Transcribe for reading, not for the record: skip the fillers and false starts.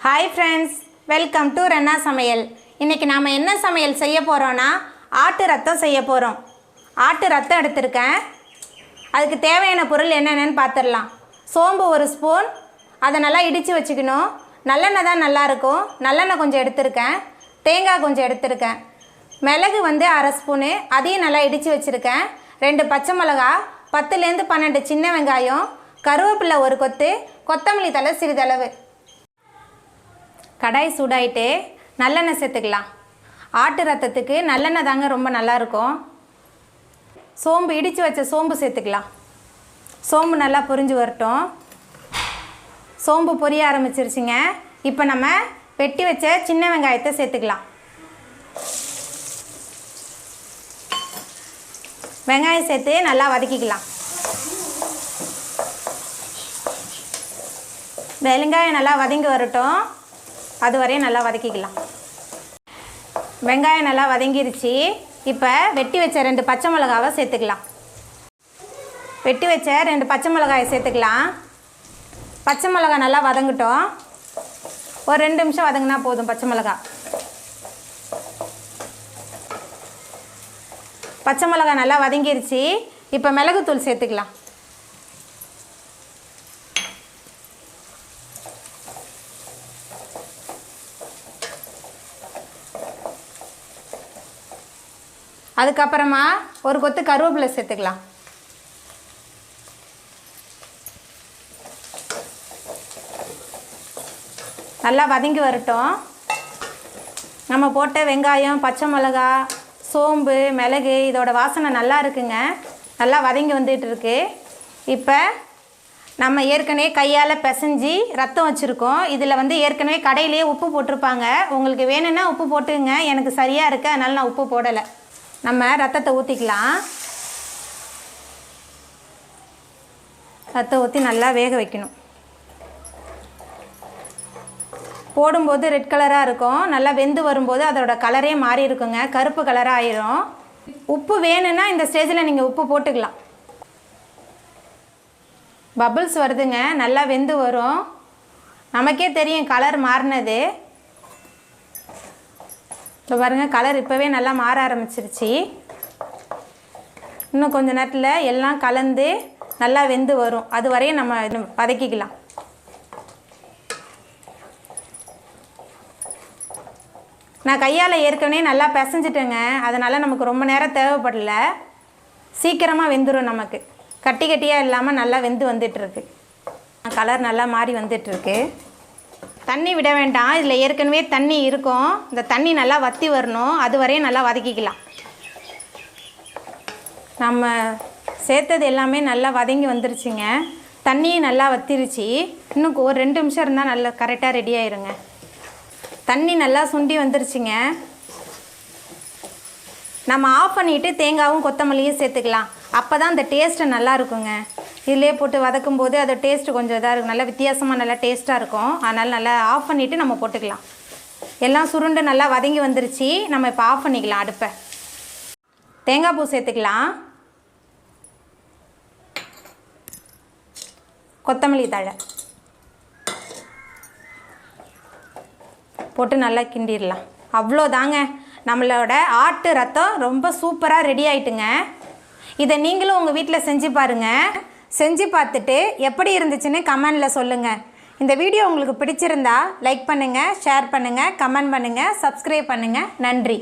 hi friends welcome to Reena समयल इनकी नाम என்ன சமையல் செய்ய போறோம்னா ஆட்டு ரத்தம் செய்ய போறோம் ஆட்டு ரத்தம் எடுத்துர்க்கேன் அதுக்கு தேவையான பொருள் என்னென்னன்னு பாத்துறலாம் சோம்பு ஒரு ஸ்பூன் அத நல்லா இடிச்சு வச்சுக்கணும் நல்லெண்ணெய் தான் நல்லா இருக்கும் நல்லெண்ணெய் கொஞ்சம் எடுத்துர்க்கேன் தேங்காய் கொஞ்சம் எடுத்துர்க்கேன் மிளகு வந்து 1/2 ஸ்பூன் அதையும் நல்லா இடிச்சு வச்சிருக்கேன் ரெண்டு பச்சை மிளகாய் 10 ல இருந்து 12 சின்ன வெங்காயம் கருவேப்பிலை ஒரு கொத்து கொத்தமல்லி தழை சிறிதளவு கடாய் சூடாயிட்டு நல்லெண்ணெய் சேர்த்துக்கலாம் ஆட்டு ரத்தத்துக்கு நல்லெண்ணெய் தாங்க ரொம்ப நல்லா இருக்கும் சோம்பு இடிச்சு வச்ச சோம்பு சேர்த்துக்கலாம் சோம்பு நல்லா பொரிஞ்சு வரட்டும் சோம்பு பொரிய ஆரம்பிச்சிருச்சுங்க இப்போ நம்ம வெட்டி வச்ச சின்ன வெங்காயத்தை சேர்த்துக்கலாம் வெங்காயம் சேர்த்து நல்லா வதக்கிக்கலாம் வெங்காயம் நல்லா வதங்கி வரட்டும் அதுவரை நல்லா வதக்கிக்கலாம் வெங்காயம் நல்லா வதங்கிருச்சு இப்போ வெட்டி வச்ச ரெண்டு பச்சை மிளகாவை சேர்த்துக்கலாம் வெட்டி வச்ச ரெண்டு பச்சை மிளகாயை சேர்த்துக்கலாம் பச்சை மிளகாய் நல்லா வதங்கட்டும் ஒரு 2 நிமிஷம் வதங்கினா போதும் பச்சை மிளகாய் நல்லா வதங்கிருச்சு இப்போ மிளகுத்தூள் சேர்த்துக்கலாம் அதுக்கப்புறமா ஒரு கொத்து கருவேப்பிலை சேர்த்துக்கலாம் நல்லா வதங்கி வரட்டும் நம்ம போட்ட வெங்காயம் பச்சை மிளகாய் சோம்பு மிளகு இதோட வாசனை நல்லா இருக்குங்க நல்லா வதங்கி வந்துட்டு இருக்கு இப்போ நம்ம ஏற்கனவே கையால் பிசைஞ்சி ரத்தம் வச்சுருக்கோம் இதில் வந்து ஏற்கனவே கடையிலேயே உப்பு போட்டிருப்பாங்க உங்களுக்கு வேணும்னா உப்பு போட்டுங்க எனக்கு சரியாக இருக்குது அதனால் நான் உப்பு போடலை நம்ம ரத்தத்தை ஊற்றிக்கலாம் ரத்தம் ஊற்றி நல்லா வேக வைக்கணும் போடும்போது ரெட் கலராக இருக்கும் நல்லா வெந்து வரும்போது அதோட கலரே மாறி இருக்குங்க கருப்பு கலராக ஆயிரும் உப்பு வேணும்னா இந்த ஸ்டேஜில் நீங்கள் உப்பு போட்டுக்கலாம் பபிள்ஸ் வருதுங்க நல்லா வெந்து வரும் நமக்கே தெரியும் கலர் மாறினது இப்போ பாருங்கள் கலர் இப்போவே நல்லா மாற ஆரம்பிச்சிருச்சு இன்னும் கொஞ்ச நேரத்தில் எல்லாம் கலந்து நல்லா வெந்து வரும் அது வரையும் நம்ம வதக்கிக்கலாம் நான் கையால் ஏற்கனவே நல்லா பிசைஞ்சிட்டேங்க அதனால் நமக்கு ரொம்ப நேரம் தேவைப்படல சீக்கிரமாக வெந்துடும் நமக்கு கட்டி கட்டியாக இல்லாமல் நல்லா வெந்து வந்துட்டுருக்கு கலர் நல்லா மாறி வந்துட்டுருக்கு தண்ணி விட வேண்டாம் இதில் ஏற்கனவே தண்ணி இருக்கும் இந்த தண்ணி நல்லா வற்றி வரணும் அது வரையும் நல்லா வதக்கிக்கலாம் நம்ம சேர்த்தது எல்லாமே நல்லா வதங்கி வந்துருச்சுங்க தண்ணியும் நல்லா வற்றிருச்சு இன்னும் ஒரு 2 நிமிஷம் இருந்தால் நல்லா கரெக்டாக ரெடி ஆயிருங்க தண்ணி நல்லா சுண்டி வந்துருச்சுங்க நம்ம ஆஃப் பண்ணிவிட்டு தேங்காயும் கொத்தமல்லியும் சேர்த்துக்கலாம் அப்போ தான் அந்த டேஸ்ட்டு நல்லா இருக்குங்க இதிலே போட்டு வதக்கும் போது அது டேஸ்ட்டு கொஞ்சம் இதாக இருக்கும் நல்லா வித்தியாசமாக நல்லா டேஸ்ட்டாக இருக்கும் அதனால் நல்லா ஆஃப் பண்ணிவிட்டு நம்ம போட்டுக்கலாம் எல்லாம் சுருண்டு நல்லா வதங்கி வந்துருச்சு நம்ம இப்போ ஆஃப் பண்ணிக்கலாம் அடுப்பை தேங்காய் பூ சேர்த்துக்கலாம் கொத்தமல்லி தழை போட்டு நல்லா கிண்டிடலாம் அவ்வளோதாங்க நம்மளோட ஆட்டு ரத்தம் ரொம்ப சூப்பராக ரெடி ஆயிட்டுங்க இதை நீங்களும் உங்கள் வீட்டில் செஞ்சு பாருங்கள் செஞ்சு பார்த்துட்டு எப்படி இருந்துச்சுன்னு கமெண்டில் சொல்லுங்கள் இந்த வீடியோ உங்களுக்கு பிடிச்சிருந்தா லைக் பண்ணுங்கள் ஷேர் பண்ணுங்கள் கமெண்ட் பண்ணுங்கள் சப்ஸ்கிரைப் பண்ணுங்கள் நன்றி